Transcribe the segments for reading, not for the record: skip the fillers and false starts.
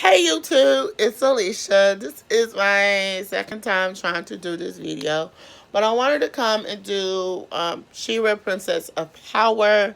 Hey YouTube, it's Alicia. This is my second time trying to do this video, but I wanted to come and do She-Ra Princess of Power,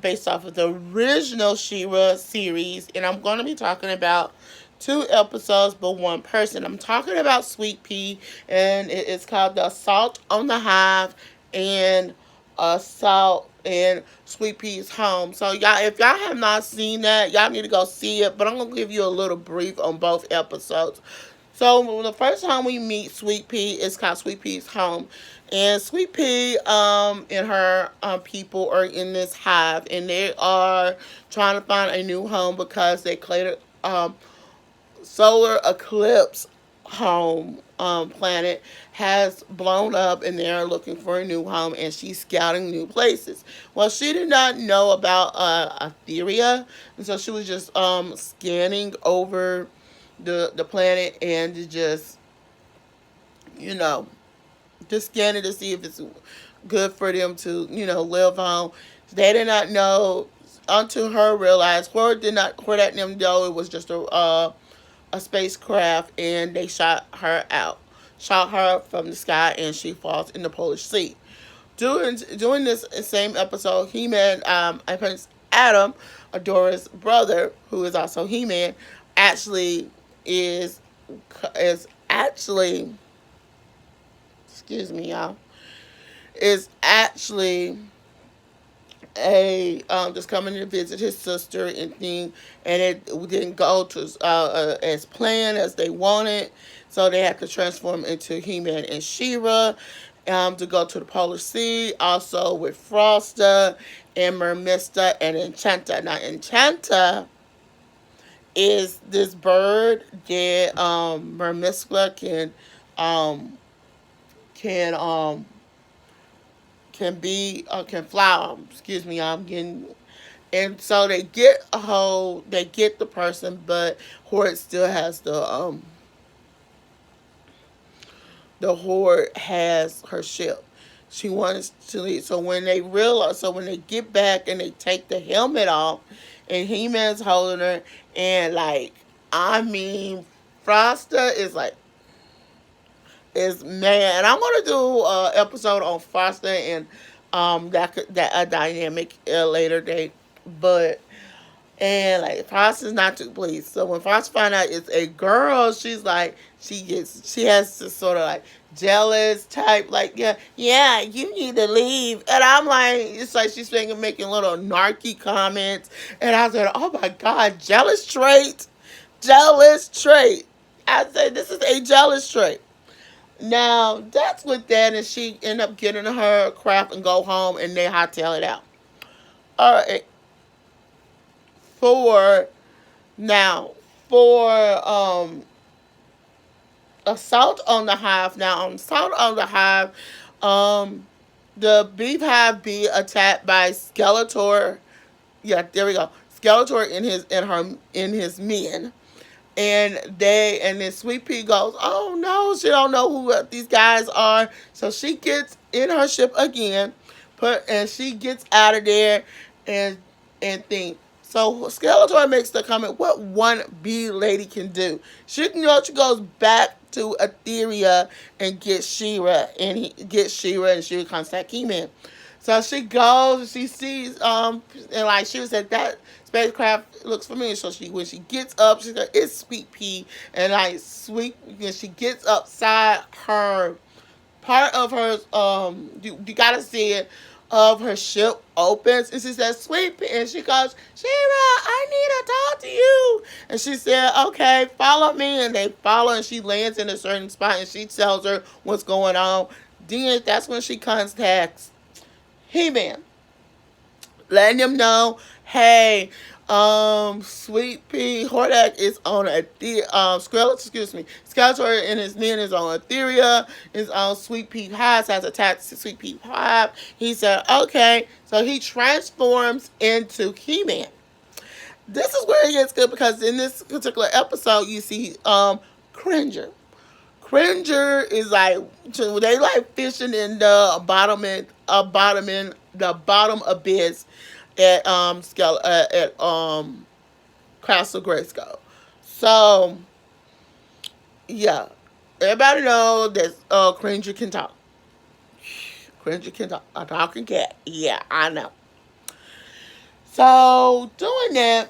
based off of the original She-Ra series, and I'm going to be talking about two episodes but one person. I'm talking about Sweet Pea, and it's called The Assault on the Hive and Assault in Sweet Pea's home. So y'all, if y'all have not seen that, y'all need to go see it. But I'm gonna give you a little brief on both episodes. So the first time we meet Sweet Pea is called Sweet Pea's home, and Sweet Pea and her people are in this hive, and they are trying to find a new home because they created solar eclipse home planet has blown up, and they're looking for a new home, and she's scouting new places. Well, she did not know about Etheria, and so she was just scanning over the planet and just, you know, just scanning to see if it's good for them to, live on. They did not know until her realized, where that them know it was just a spacecraft, and they shot her from the sky, and she falls in the Polish Sea. During this same episode, He-Man, Prince Adam, Adora's brother, who is also He-Man, actually is actually, excuse me, y'all, is actually a just coming to visit his sister and thing, and it didn't go to as planned as they wanted, so they had to transform into He-Man and She-Ra to go to the Polar Sea, also with Frosta and Mermista and Enchanta. Now Enchanta is this bird that Mermista um can can fly. Excuse me, I'm getting. And so they get the person, but Horde still has the Horde has her ship. She wants to leave. So when they get back and they take the helmet off, and He-Man's holding her, and like, I mean, Frosta is man. I'm gonna do an episode on Frosta and that a dynamic later date, but and like Frosta's not too pleased. So when Frosta find out it's a girl, she has this sort of like jealous type, like, yeah, you need to leave. And I'm like, it's like she's making little narky comments, and I said, oh my god, jealous trait. I said, this is a jealous trait. Now that's with that, and she end up getting her crap and go home, and they hightail it out. All right, for now, for assault on the hive. Now on assault on the hive, um, the beehive be attacked by Skeletor. Yeah, there we go. Skeletor in his men, and then Sweet Pea goes, oh no, she don't know who these guys are, so she gets in her ship again, and she gets out of there, and think. So Skeletor makes the comment, what one bee lady can do. She goes back to Etheria and gets She-Ra, and She-Ra contact He-Man. So she goes, she sees, and like she said, that spacecraft looks familiar. So when she gets up, she's like, it's Sweet Pea, and like when she gets upside her, part of her, you gotta see it, of her ship opens, and she says, Sweet Pea, and she goes, She-Ra, I need to talk to you. And she said, okay, follow me, and they follow, and she lands in a certain spot, and she tells her what's going on. Then that's when she contacts He-Man, letting them know, hey, Sweet Pea Hordak is on Skeletor and his men is on Etheria, is on Sweet Pea Hive, has attacked Sweet Pea Hive. He said, okay, so he transforms into He-Man. This is where it gets good, because in this particular episode, you see Cringer. Cringer is like, they like fishing in the bottom abyss at Castle Grayskull. So yeah, everybody know that Cringer can talk. Cringer can talk. A talking cat. Yeah, I know. So doing that,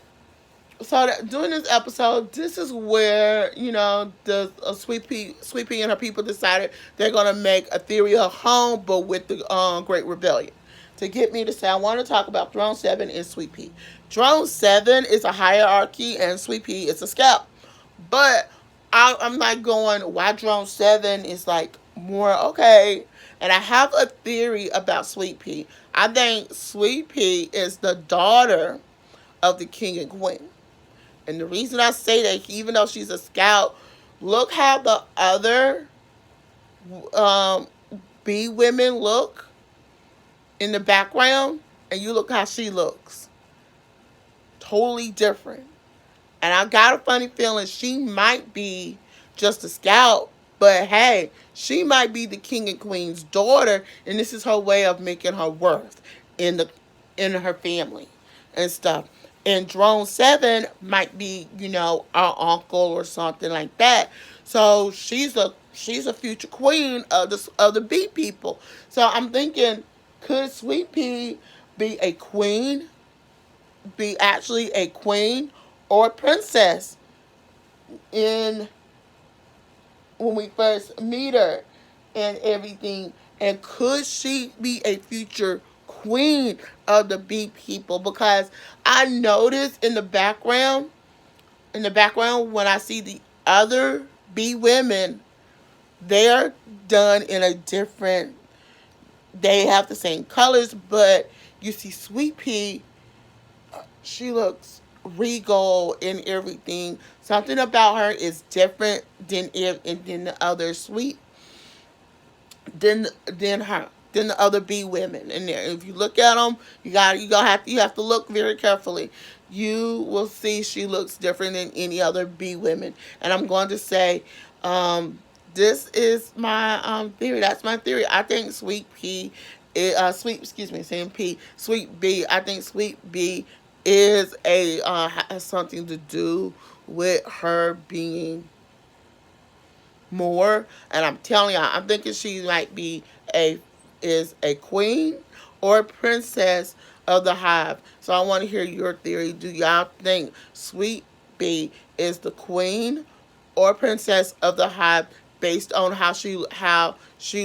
doing this episode, this is where the Sweet Pea and her people decided they're gonna make a theory of home, but with the Great Rebellion. To get me to say, I want to talk about Throne 7 and Sweet Pea. Throne 7 is a hierarchy, and Sweet Pea is a scout. But I'm like going, why Drone 7 is like more okay. And I have a theory about Sweet Pea. I think Sweet Pea is the daughter of the king and queen. And the reason I say that, even though she's a scout, look how the other um, bee women look in the background, and you look how she looks. Totally different. And I got a funny feeling she might be just a scout, but hey, she might be the king and queen's daughter, and this is her way of making her worth in the in her family and stuff. And Drone 7 might be, our uncle or something like that. So she's a future queen of the bee people. So I'm thinking, could Sweet Pea be a queen? Be actually a queen or a princess in when we first meet her and everything? And could she be a future queen of the bee people? Because I noticed in the background when I see the other bee women, they're done in a different, they have the same colors, but you see Sweet Pea, she looks regal and everything. Something about her is different than the other sweet than the other bee women in there. If you look at them, you have to look very carefully. You will see she looks different than any other bee women. And I'm going to say, this is my theory. That's my theory. I think Sweet Pea, saying P, Sweet B. I think Sweet B is has something to do with her being more. And I'm telling y'all, I'm thinking she might be a is a queen or a princess of the hive. So I want to hear your theory. Do y'all think Sweet Bee is the queen or princess of the hive based on how she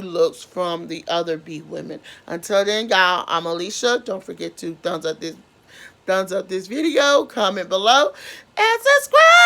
looks from the other bee women? Until then, y'all, I'm Alicia. Don't forget to thumbs up this video, comment below, and subscribe.